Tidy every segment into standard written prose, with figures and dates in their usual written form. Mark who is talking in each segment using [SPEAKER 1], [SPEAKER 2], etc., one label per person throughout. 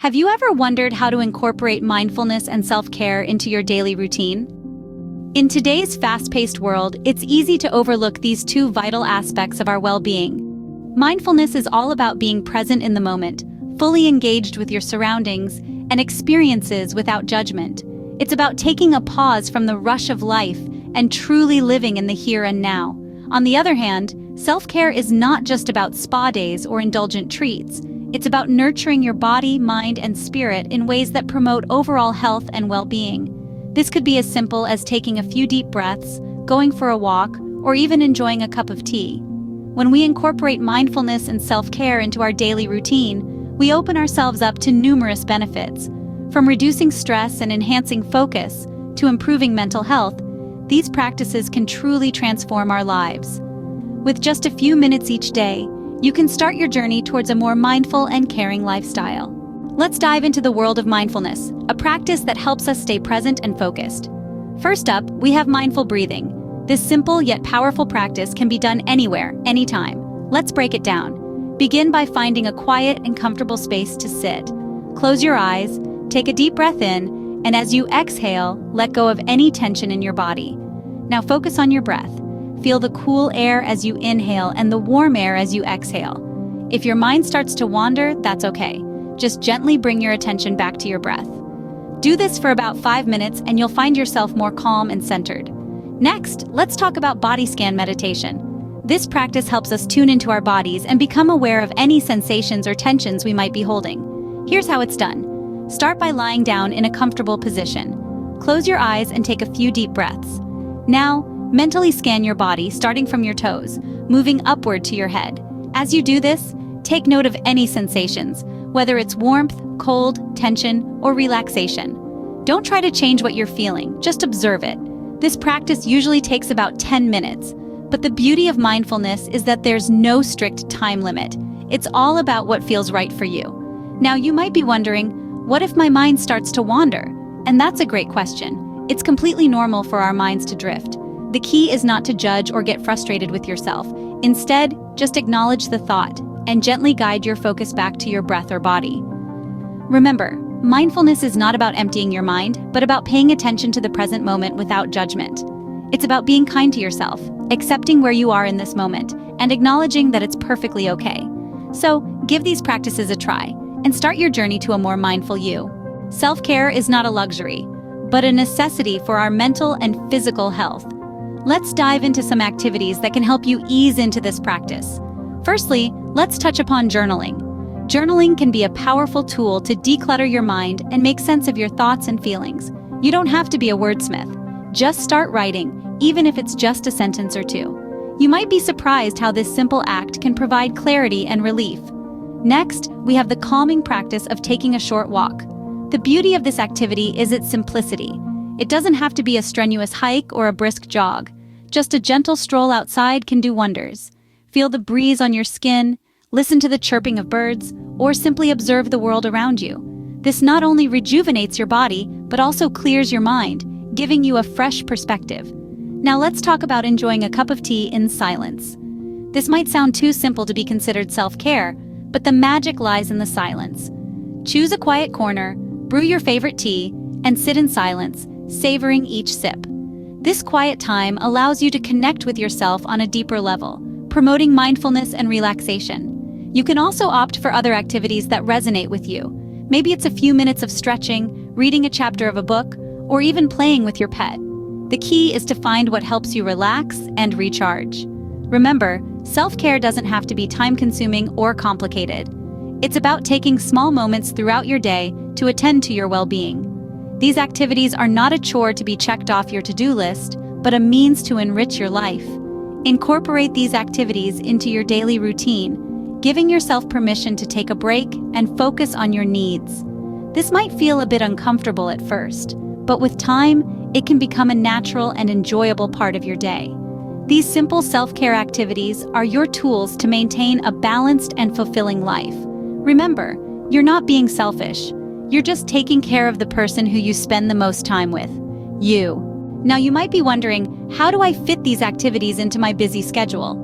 [SPEAKER 1] Have you ever wondered how to incorporate mindfulness and self-care into your daily routine? In today's fast-paced world, it's easy to overlook these two vital aspects of our well-being. Mindfulness is all about being present in the moment, fully engaged with your surroundings, and experiences without judgment. It's about taking a pause from the rush of life and truly living in the here and now. On the other hand, self-care is not just about spa days or indulgent treats. It's about nurturing your body, mind, and spirit in ways that promote overall health and well-being. This could be as simple as taking a few deep breaths, going for a walk, or even enjoying a cup of tea. When we incorporate mindfulness and self-care into our daily routine, we open ourselves up to numerous benefits. From reducing stress and enhancing focus to improving mental health, these practices can truly transform our lives. With just a few minutes each day, you can start your journey towards a more mindful and caring lifestyle. Let's dive into the world of mindfulness, a practice that helps us stay present and focused. First up, we have mindful breathing. This simple yet powerful practice can be done anywhere, anytime. Let's break it down. Begin by finding a quiet and comfortable space to sit. Close your eyes, take a deep breath in, and as you exhale, let go of any tension in your body. Now focus on your breath. Feel the cool air as you inhale and the warm air as you exhale. If your mind starts to wander, that's okay. Just gently bring your attention back to your breath. Do this for about 5 minutes and you'll find yourself more calm and centered. Next, let's talk about body scan meditation. This practice helps us tune into our bodies and become aware of any sensations or tensions we might be holding. Here's how it's done. Start by lying down in a comfortable position. Close your eyes and take a few deep breaths. Now, mentally scan your body starting from your toes, moving upward to your head. As you do this, take note of any sensations, whether it's warmth, cold, tension, or relaxation. Don't try to change what you're feeling, just observe it. This practice usually takes about 10 minutes, but the beauty of mindfulness is that there's no strict time limit. It's all about what feels right for you. Now you might be wondering, what if my mind starts to wander? And that's a great question. It's completely normal for our minds to drift. The key is not to judge or get frustrated with yourself. Instead, just acknowledge the thought and gently guide your focus back to your breath or body. Remember, mindfulness is not about emptying your mind, but about paying attention to the present moment without judgment. It's about being kind to yourself, accepting where you are in this moment, and acknowledging that it's perfectly okay. So, give these practices a try and start your journey to a more mindful you. Self-care is not a luxury, but a necessity for our mental and physical health. Let's dive into some activities that can help you ease into this practice. Firstly, let's touch upon journaling. Journaling can be a powerful tool to declutter your mind and make sense of your thoughts and feelings. You don't have to be a wordsmith. Just start writing, even if it's just a sentence or two. You might be surprised how this simple act can provide clarity and relief. Next, we have the calming practice of taking a short walk. The beauty of this activity is its simplicity. It doesn't have to be a strenuous hike or a brisk jog. Just a gentle stroll outside can do wonders. Feel the breeze on your skin, listen to the chirping of birds, or simply observe the world around you. This not only rejuvenates your body, but also clears your mind, giving you a fresh perspective. Now let's talk about enjoying a cup of tea in silence. This might sound too simple to be considered self-care, but the magic lies in the silence. Choose a quiet corner, brew your favorite tea, and sit in silence, savoring each sip. This quiet time allows you to connect with yourself on a deeper level, promoting mindfulness and relaxation. You can also opt for other activities that resonate with you. Maybe it's a few minutes of stretching, reading a chapter of a book, or even playing with your pet. The key is to find what helps you relax and recharge. Remember, self-care doesn't have to be time-consuming or complicated. It's about taking small moments throughout your day to attend to your well-being. These activities are not a chore to be checked off your to-do list, but a means to enrich your life. Incorporate these activities into your daily routine, giving yourself permission to take a break and focus on your needs. This might feel a bit uncomfortable at first, but with time, it can become a natural and enjoyable part of your day. These simple self-care activities are your tools to maintain a balanced and fulfilling life. Remember, you're not being selfish. You're just taking care of the person who you spend the most time with, you. Now you might be wondering, how do I fit these activities into my busy schedule?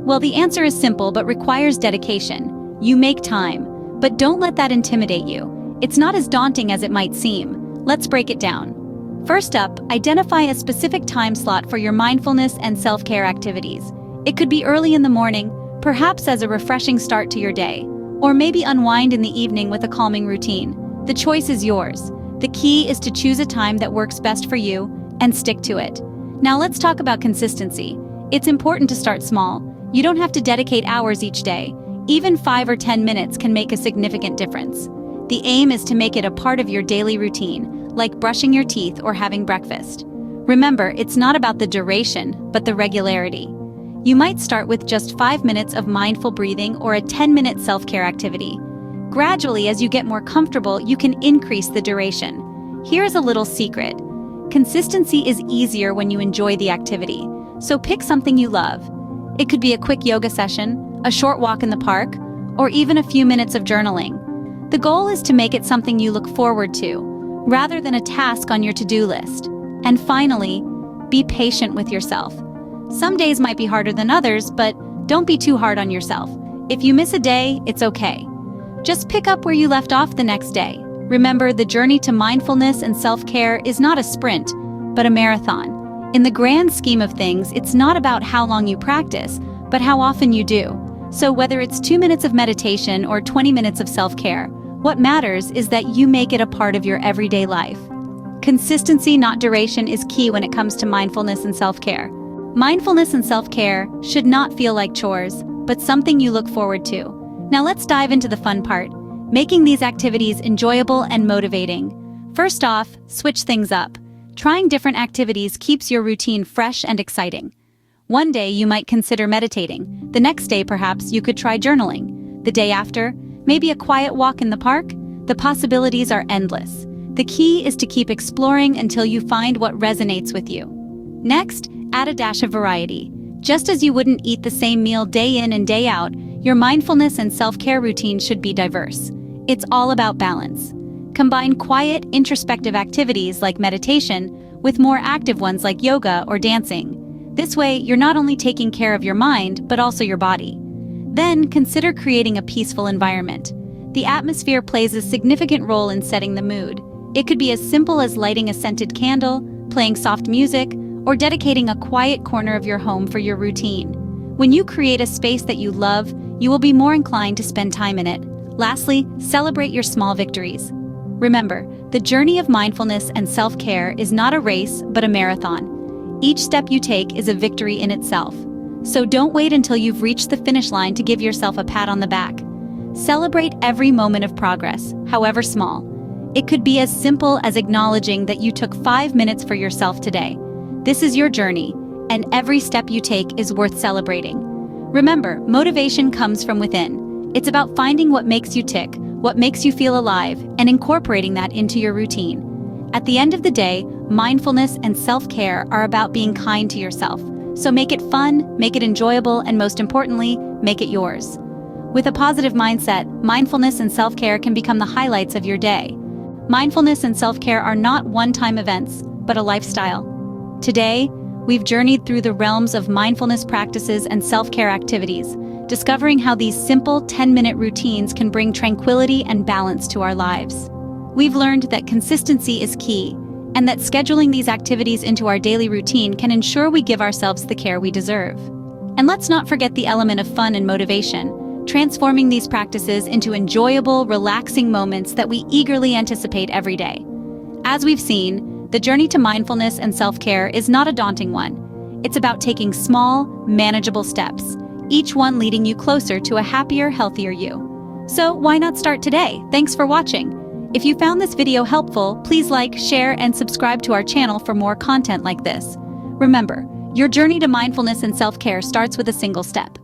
[SPEAKER 1] Well, the answer is simple but requires dedication. You make time, but don't let that intimidate you. It's not as daunting as it might seem. Let's break it down. First up, identify a specific time slot for your mindfulness and self-care activities. It could be early in the morning, perhaps as a refreshing start to your day, or maybe unwind in the evening with a calming routine. The choice is yours. The key is to choose a time that works best for you and stick to it. Now let's talk about consistency. It's important to start small. You don't have to dedicate hours each day. Even 5 or 10 minutes can make a significant difference. The aim is to make it a part of your daily routine, like brushing your teeth or having breakfast. Remember, it's not about the duration, but the regularity. You might start with just 5 minutes of mindful breathing or a 10-minute self-care activity. Gradually, as you get more comfortable, you can increase the duration. Here's a little secret. Consistency is easier when you enjoy the activity, so pick something you love. It could be a quick yoga session, a short walk in the park, or even a few minutes of journaling. The goal is to make it something you look forward to, rather than a task on your to-do list. And finally, be patient with yourself. Some days might be harder than others, but don't be too hard on yourself. If you miss a day, it's okay. Just pick up where you left off the next day. Remember, the journey to mindfulness and self-care is not a sprint, but a marathon. In the grand scheme of things, it's not about how long you practice, but how often you do. So whether it's 2 minutes of meditation or 20 minutes of self-care, what matters is that you make it a part of your everyday life. Consistency, not duration, is key when it comes to mindfulness and self-care. Mindfulness and self-care should not feel like chores, but something you look forward to. Now let's dive into the fun part, making these activities enjoyable and motivating. First off, switch things up. Trying different activities keeps your routine fresh and exciting. One day you might consider meditating. The next day, perhaps, you could try journaling. The day after, maybe a quiet walk in the park. The possibilities are endless. The key is to keep exploring until you find what resonates with you. Next, add a dash of variety. Just as you wouldn't eat the same meal day in and day out, your mindfulness and self-care routine should be diverse. It's all about balance. Combine quiet, introspective activities like meditation with more active ones like yoga or dancing. This way, you're not only taking care of your mind, but also your body. Then, consider creating a peaceful environment. The atmosphere plays a significant role in setting the mood. It could be as simple as lighting a scented candle, playing soft music, or dedicating a quiet corner of your home for your routine. When you create a space that you love, you will be more inclined to spend time in it. Lastly, celebrate your small victories. Remember, the journey of mindfulness and self-care is not a race, but a marathon. Each step you take is a victory in itself. So don't wait until you've reached the finish line to give yourself a pat on the back. Celebrate every moment of progress, however small. It could be as simple as acknowledging that you took 5 minutes for yourself today. This is your journey, and every step you take is worth celebrating. Remember, motivation comes from within. It's about finding what makes you tick, what makes you feel alive, and incorporating that into your routine. At the end of the day, mindfulness and self-care are about being kind to yourself. So make it fun, make it enjoyable, and most importantly, make it yours. With a positive mindset, mindfulness and self-care can become the highlights of your day. Mindfulness and self-care are not one-time events, but a lifestyle. Today, we've journeyed through the realms of mindfulness practices and self-care activities, discovering how these simple 10-minute routines can bring tranquility and balance to our lives. We've learned that consistency is key, and that scheduling these activities into our daily routine can ensure we give ourselves the care we deserve. And let's not forget the element of fun and motivation, transforming these practices into enjoyable, relaxing moments that we eagerly anticipate every day. As we've seen, the journey to mindfulness and self-care is not a daunting one. It's about taking small, manageable steps, each one leading you closer to a happier, healthier you. So why not start today? Thanks for watching. If you found this video helpful, please like, share, and subscribe to our channel for more content like this. Remember, your journey to mindfulness and self-care starts with a single step.